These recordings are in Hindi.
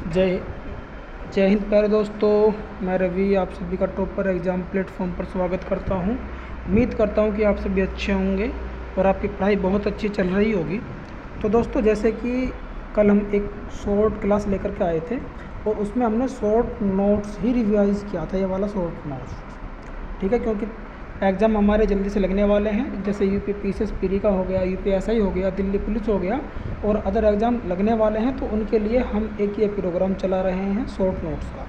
जय जय हिंद प्यारे दोस्तों। मैं रवि आप सभी का टॉपर एग्ज़ाम प्लेटफॉर्म पर स्वागत करता हूं। उम्मीद करता हूं कि आप सभी अच्छे होंगे और आपकी पढ़ाई बहुत अच्छी चल रही होगी। तो दोस्तों, जैसे कि कल हम एक शॉर्ट क्लास लेकर के आए थे और उसमें हमने शॉर्ट नोट्स ही रिवाइज़ किया था, ये वाला शॉर्ट नोट्स। ठीक है, क्योंकि एग्ज़ाम हमारे जल्दी से लगने वाले हैं। जैसे यूपी पीसीएस प्री का हो गया, यूपीएसआई हो गया, दिल्ली पुलिस हो गया और अदर एग्ज़ाम लगने वाले हैं। तो उनके लिए हम एक ये प्रोग्राम चला रहे हैं शॉर्ट नोट्स का।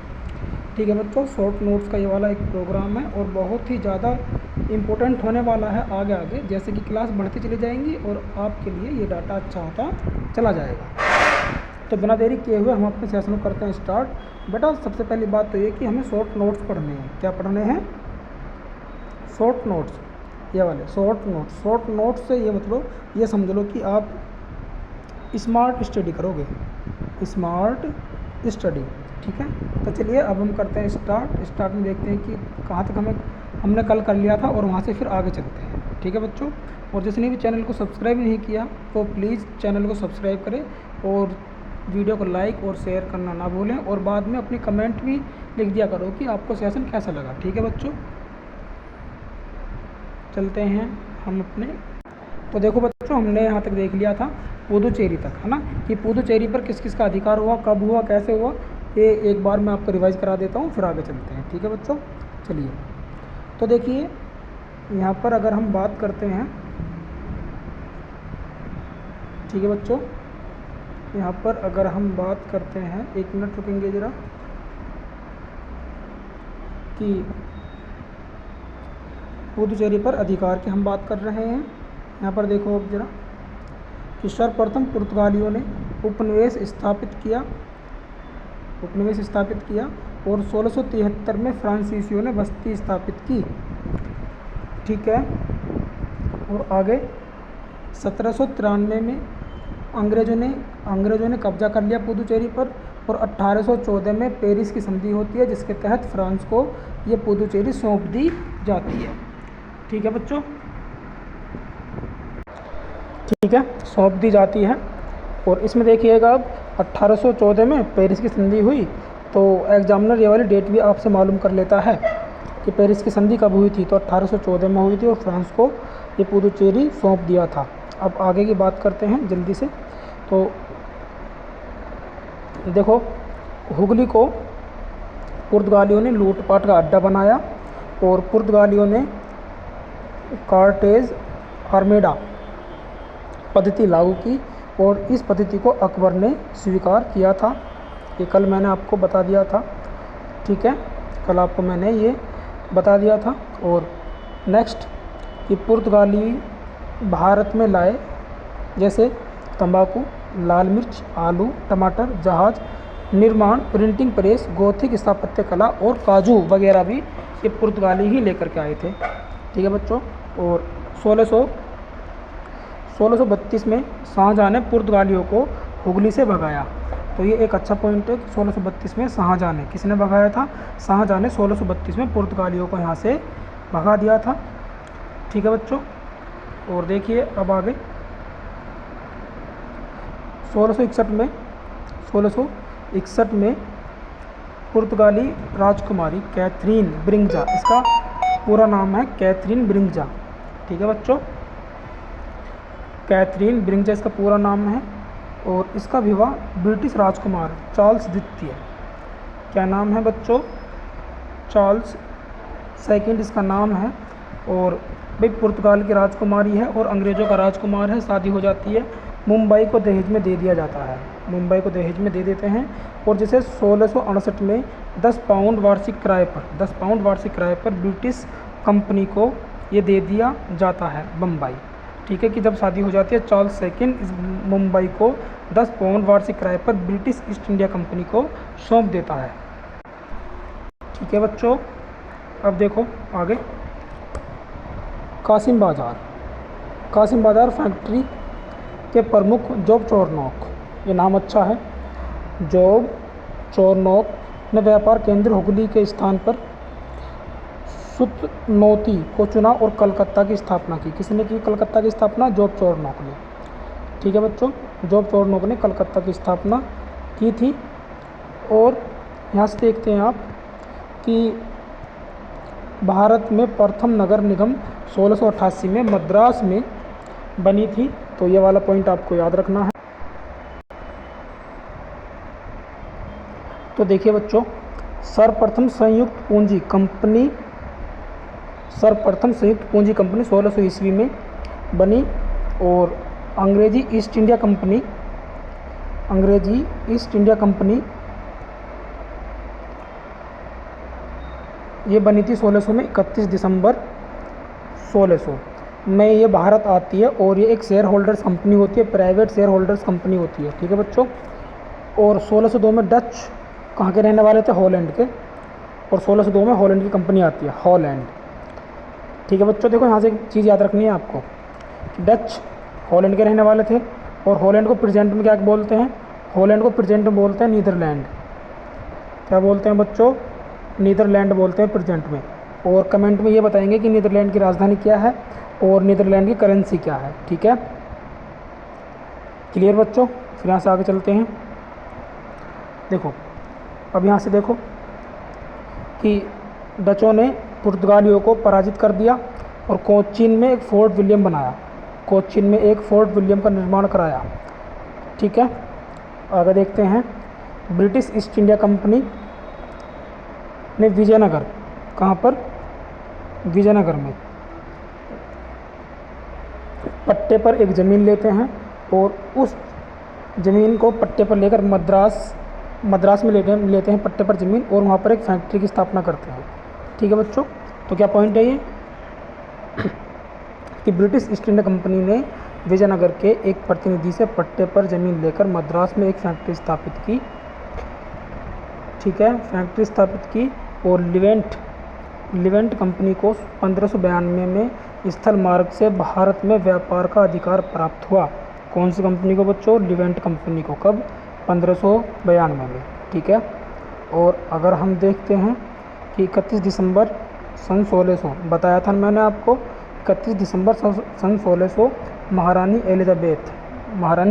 ठीक है बच्चों, शॉर्ट नोट्स का ये वाला एक प्रोग्राम है और बहुत ही ज़्यादा इम्पोर्टेंट होने वाला है आगे आगे। जैसे कि क्लास बढ़ती चली जाएंगी और आपके लिए ये डाटा अच्छा होता चला जाएगा। तो बिना देरी किए हुए हम अपने सेशन को करते हैं स्टार्ट। बेटा, सबसे पहली बात तो ये कि हमें शॉर्ट नोट्स पढ़ने हैं। क्या पढ़ने हैं? शॉर्ट नोट्स, ये वाले शॉर्ट नोट्स। शॉर्ट नोट्स से ये मतलब ये समझ लो कि आप स्मार्ट स्टडी करोगे, स्मार्ट स्टडी। ठीक है, तो चलिए अब हम करते हैं स्टार्ट में देखते हैं कि कहाँ तक हमने कल कर लिया था और वहाँ से फिर आगे चलते हैं। ठीक है बच्चों, और जिसने भी चैनल को सब्सक्राइब नहीं किया तो प्लीज़ चैनल को सब्सक्राइब करें और वीडियो को लाइक और शेयर करना ना भूलें और बाद में अपनी कमेंट भी लिख दिया करो कि आपको सेशन कैसा लगा। ठीक है बच्चों, चलते हैं हम अपने। तो देखो बच्चों, हमने यहाँ तक देख लिया था पुदुचेरी तक, है ना, कि पुदुचेरी पर किस किस का अधिकार हुआ, कब हुआ, कैसे हुआ। ये एक बार मैं आपको रिवाइज़ करा देता हूँ, फिर आगे चलते हैं। ठीक है बच्चों, चलिए। तो देखिए यहाँ पर अगर हम बात करते हैं, ठीक है बच्चों, यहाँ पर अगर हम बात करते हैं, एक मिनट रुकेंगे ज़रा, कि पुदुचेरी पर अधिकार की हम बात कर रहे हैं। यहाँ पर देखो अब ज़रा कि सर्वप्रथम पुर्तगालियों ने उपनिवेश स्थापित किया और 1673 में फ्रांसीसियों ने बस्ती स्थापित की। ठीक है, और आगे 1793 में अंग्रेज़ों ने कब्जा कर लिया पुदुचेरी पर और 1814 में पेरिस की संधि होती है जिसके तहत फ्रांस को ये पुदुचेरी सौंप दी जाती है। ठीक है बच्चों, ठीक है, सौंप दी जाती है। और इसमें देखिएगा अब 1814 में पेरिस की संधि हुई, तो एग्जामिनर ये वाली डेट भी आपसे मालूम कर लेता है कि पेरिस की संधि कब हुई थी। तो 1814 में हुई थी और फ्रांस को ये पुदुचेरी सौंप दिया था। अब आगे की बात करते हैं जल्दी से। तो देखो, हुगली को पुर्तगालियों ने लूटपाट का अड्डा बनाया और पुर्तगालियों ने कार्टेज आर्मेडा पद्धति लागू की और इस पद्धति को अकबर ने स्वीकार किया था। ये कल मैंने आपको बता दिया था। ठीक है, कल आपको मैंने ये बता दिया था। और नेक्स्ट कि पुर्तगाली भारत में लाए जैसे तंबाकू, लाल मिर्च, आलू, टमाटर, जहाज निर्माण, प्रिंटिंग प्रेस, गोथिक स्थापत्य कला और काजू वगैरह भी ये पुर्तगाली ही लेकर के आए थे। ठीक है बच्चों, और 1632 में शाहजहाँ ने पुर्तगालियों को हुगली से भगाया। तो ये एक अच्छा पॉइंट है कि 1632 में शाहजहाँ ने, किसने भगाया था? शाहजहाँ ने 1632 में पुर्तगालियों को यहाँ से भगा दिया था। ठीक है बच्चों, और देखिए अब आगे 1661 में पुर्तगाली राजकुमारी कैथरीन ब्रिंगजा, इसका पूरा नाम है कैथरीन ब्रिंगजा। ठीक है बच्चों, कैथरीन ब्रिंगजा इसका पूरा नाम है और इसका विवाह ब्रिटिश राजकुमार चार्ल्स द्वितीय, क्या नाम है बच्चों? चार्ल्स सेकंड इसका नाम है। और भाई पुर्तगाल की राजकुमारी है और अंग्रेज़ों का राजकुमार है, शादी हो जाती है। मुंबई को दहेज में दे दिया जाता है, मुंबई को दहेज में दे देते हैं और जिसे 1668 में 10 पाउंड वार्षिक किराए पर ब्रिटिश कंपनी को ये दे दिया जाता है बम्बई। ठीक है, कि जब शादी हो जाती है चार्ल्स सेकंड इस मुंबई को 10 पाउंड वार्षिक किराए पर ब्रिटिश ईस्ट इंडिया कंपनी को सौंप देता है। ठीक है बच्चों, अब देखो आगे कासिम बाज़ार फैक्ट्री के प्रमुख जॉब चोरनॉक, ये नाम अच्छा है, जॉब चोरनॉक ने व्यापार केंद्र हुगली के स्थान पर सुतनौती को चुना और कलकत्ता की स्थापना की। किसने की कलकत्ता की स्थापना? जॉब चोरनॉक ने। ठीक है बच्चों, जॉब चोरनॉक ने कलकत्ता की स्थापना की थी और यहाँ से देखते हैं आप कि भारत में प्रथम नगर निगम 1688 में मद्रास में बनी थी। तो ये वाला पॉइंट आपको याद रखना है। तो देखिए बच्चों, सर्वप्रथम संयुक्त पूंजी कंपनी 1600 ईस्वी में बनी। और अंग्रेजी ईस्ट इंडिया कंपनी ये बनी थी 1600 में, 31 दिसंबर 1600 में ये भारत आती है। और ये एक शेयर होल्डर्स कंपनी होती है, प्राइवेट शेयर होल्डर्स कंपनी होती है। ठीक है बच्चों। और 1602 में डच कहाँ के रहने वाले थे? हॉलैंड के। और 1602 में हॉलैंड की कंपनी आती है, हॉलैंड। ठीक है बच्चों, देखो यहाँ से एक चीज़ याद रखनी है आपको, डच हॉलैंड के रहने वाले थे। और हॉलैंड को प्रेजेंट में क्या बोलते हैं? हॉलैंड को प्रेजेंट में बोलते हैं नीदरलैंड। क्या बोलते हैं बच्चों? नीदरलैंड बोलते हैं प्रेजेंट में। और कमेंट में ये बताएंगे कि नीदरलैंड की राजधानी क्या है और नीदरलैंड की करेंसी क्या है। ठीक है, क्लियर बच्चों। फिर यहाँ से आगे चलते हैं। देखो अब यहाँ से देखो कि डचों ने पुर्तगालियों को पराजित कर दिया और कोचीन में एक फोर्ट विलियम बनाया। कोचीन में एक फोर्ट विलियम का निर्माण कराया। ठीक है, आगे देखते हैं। ब्रिटिश ईस्ट इंडिया कंपनी ने विजयनगर, कहाँ पर? विजयनगर में पट्टे पर एक ज़मीन लेते हैं और उस ज़मीन को पट्टे पर लेकर मद्रास में लेते हैं पट्टे पर ज़मीन, और वहाँ पर एक फैक्ट्री की स्थापना करते हैं। ठीक है बच्चों, तो क्या पॉइंट है ये कि ब्रिटिश ईस्ट इंडिया कंपनी ने विजयनगर के एक प्रतिनिधि से पट्टे पर ज़मीन लेकर मद्रास में एक फैक्ट्री स्थापित की। ठीक है, फैक्ट्री स्थापित की। और लिवेंट कंपनी को 1592 में स्थल मार्ग से भारत में व्यापार का अधिकार प्राप्त हुआ। कौन सी कंपनी को बच्चों? लिवेंट कंपनी को। कब? 1592 में। ठीक है, और अगर हम देखते हैं कि 31 दिसंबर सन 1600 बताया था मैंने आपको, 31 दिसंबर सन 1600 महारानी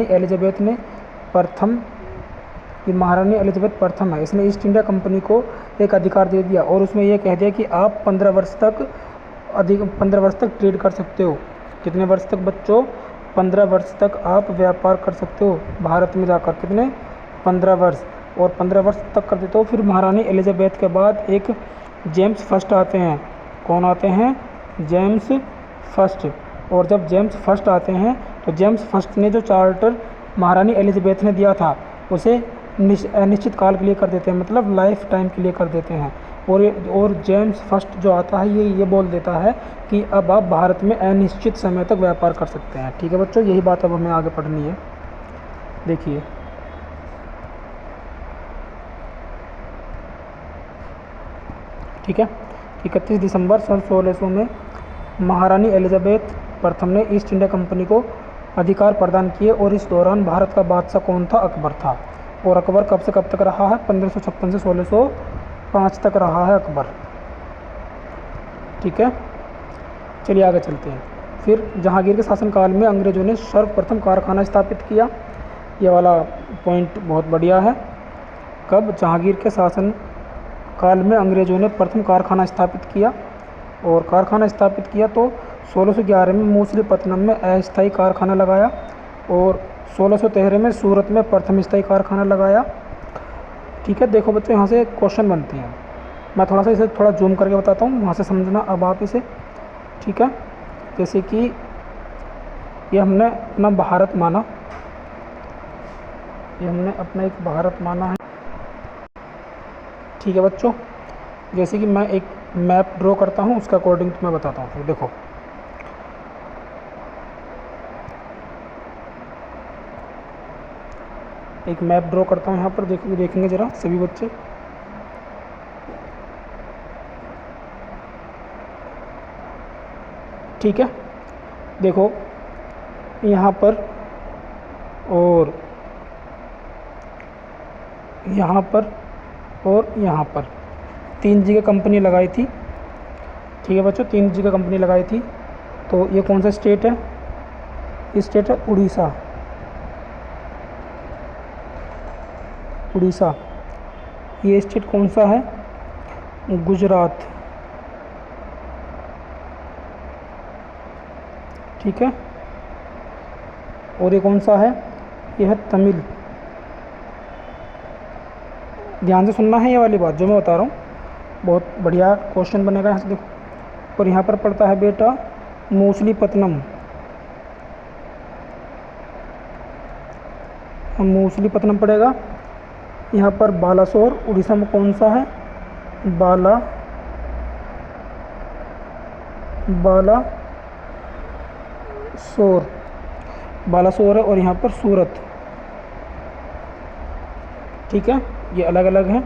एलिजाबेथ ने प्रथम, कि महारानी एलिजाबेथ प्रथम है, इसने ईस्ट इंडिया कंपनी को एक अधिकार दे दिया और उसमें यह कह दिया कि आप 15 वर्ष तक ट्रेड कर सकते हो। कितने वर्ष तक बच्चों? 15 वर्ष तक आप व्यापार कर सकते हो भारत में जाकर। कितने? 15 वर्ष। और 15 वर्ष तक कर देते हो। फिर महारानी एलिजाबेथ के बाद एक जेम्स फर्स्ट आते हैं। कौन आते हैं? James first. और जब जेम्स फर्स्ट आते हैं तो जेम्स फर्स्ट ने जो चार्टर महारानी एलिजाबेथ ने दिया था उसे अनिश्चित काल के लिए कर देते हैं, मतलब लाइफ टाइम के लिए कर देते हैं। और जेम्स फर्स्ट जो आता है ये बोल देता है कि अब आप भारत में अनिश्चित समय तक व्यापार कर सकते हैं। ठीक है बच्चों, यही बात अब हमें आगे पढ़नी है। देखिए ठीक है, 31 दिसंबर सन 1600 में महारानी एलिजाबेथ प्रथम ने ईस्ट इंडिया कंपनी को अधिकार प्रदान किए। और इस दौरान भारत का बादशाह कौन था? अकबर था। और अकबर कब से कब तक रहा है? 1556 से 1605 तक रहा है अकबर। ठीक है, चलिए आगे चलते हैं। फिर जहांगीर के शासनकाल में अंग्रेजों ने सर्वप्रथम कारखाना स्थापित किया। ये वाला पॉइंट बहुत बढ़िया है। कब? जहांगीर के शासन काल में अंग्रेजों ने प्रथम कारखाना स्थापित किया। और कारखाना स्थापित किया तो 1611 में मूसलीपट्टनम में अस्थायी कारखाना लगाया और 1613 में सूरत में प्रथम स्थायी कारखाना लगाया। ठीक है, देखो बच्चों यहाँ से क्वेश्चन बनते हैं। मैं थोड़ा सा इसे थोड़ा जूम करके बताता हूँ, वहाँ से समझना अब आप इसे। ठीक है, जैसे कि ये हमने अपना भारत माना, ये हमने अपना एक भारत माना है। ठीक है बच्चों, जैसे कि मैं एक मैप ड्रॉ करता हूँ उसके अकॉर्डिंग मैं बताता हूँ। फिर देखो एक मैप ड्रॉ करता हूँ यहाँ पर, देखेंगे ज़रा सभी बच्चे। ठीक है, देखो यहाँ पर और यहाँ पर और यहाँ पर 3 जगह कंपनी लगाई थी। ठीक है बच्चों, 3 जगह कंपनी लगाई थी। तो ये कौन सा स्टेट है? ये स्टेट है उड़ीसा। ये स्टेट कौन सा है? गुजरात। ठीक है। और ये कौन सा है? ये है तमिल। ध्यान से सुनना है ये वाली बात जो मैं बता रहा हूँ, बहुत बढ़िया क्वेश्चन बनेगा यहाँ से देखो। और यहाँ पर पड़ता है बेटा मूसलीपट्टनम। मूसलीपट्टनम पड़ेगा। यहाँ पर बालासोर उड़ीसा में कौन सा है? बालासोर है। और यहाँ पर सूरत। ठीक है, ये अलग अलग हैं।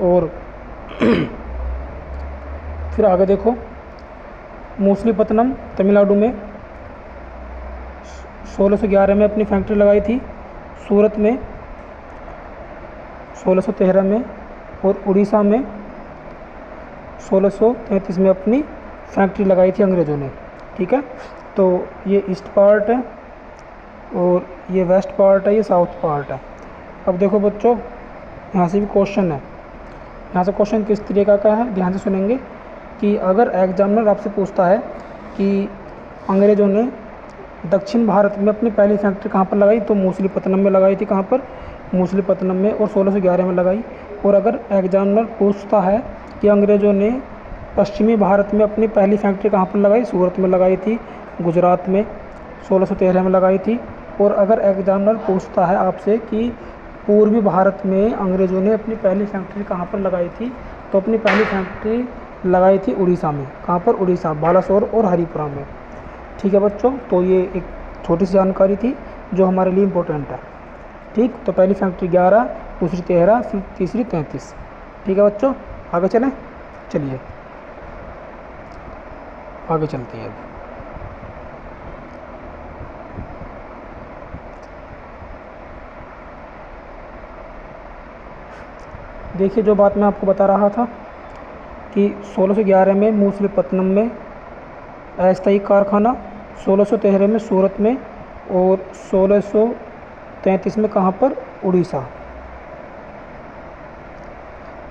और फिर आगे देखो, मूसलीपट्टनम तमिलनाडु में 1611 में अपनी फैक्ट्री लगाई थी। सूरत में 1613 में। और उड़ीसा में 1633 में अपनी फैक्ट्री लगाई थी अंग्रेज़ों ने। ठीक है, तो ये ईस्ट पार्ट है और ये वेस्ट पार्ट है, ये साउथ पार्ट है। अब देखो बच्चों, यहाँ से भी क्वेश्चन है। यहाँ से क्वेश्चन किस तरीके का है, ध्यान से सुनेंगे कि अगर एग्जामिनर आपसे पूछता है कि अंग्रेज़ों ने दक्षिण भारत में अपनी पहली फैक्ट्री कहाँ पर लगाई, तो मूसलीपट्टनम में लगाई थी। कहाँ पर? मूसलीपट्टनम में। और 1611 में लगाई। और अगर एग्जामिनर पूछता है कि अंग्रेज़ों ने पश्चिमी भारत में अपनी पहली फैक्ट्री कहाँ पर लगाई, सूरत में लगाई थी, गुजरात में 1613 में लगाई थी। और अगर एग्जामिनर पूछता है आपसे कि पूर्वी भारत में अंग्रेज़ों ने अपनी पहली फैक्ट्री कहाँ पर लगाई थी, तो अपनी पहली फैक्ट्री लगाई थी उड़ीसा में। कहाँ पर? उड़ीसा, बालासोर और हरिपुरा में। ठीक है बच्चों, तो ये एक छोटी सी जानकारी थी जो हमारे लिए इम्पोर्टेंट है। ठीक, तो पहली फैक्ट्री 11, दूसरी 13, फिर तीसरी 33। ठीक है बच्चों, आगे चलें। चलिए आगे चलते हैं। अब देखिए, जो बात मैं आपको बता रहा था कि 1611 में मूसलीपट्टनम में अस्थायी कारखाना, 1613 में सूरत में और 1633 में कहाँ पर?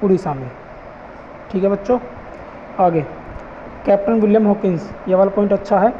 उड़ीसा में। ठीक है बच्चों, आगे कैप्टन विलियम हॉकिंस, ये वाला पॉइंट अच्छा है।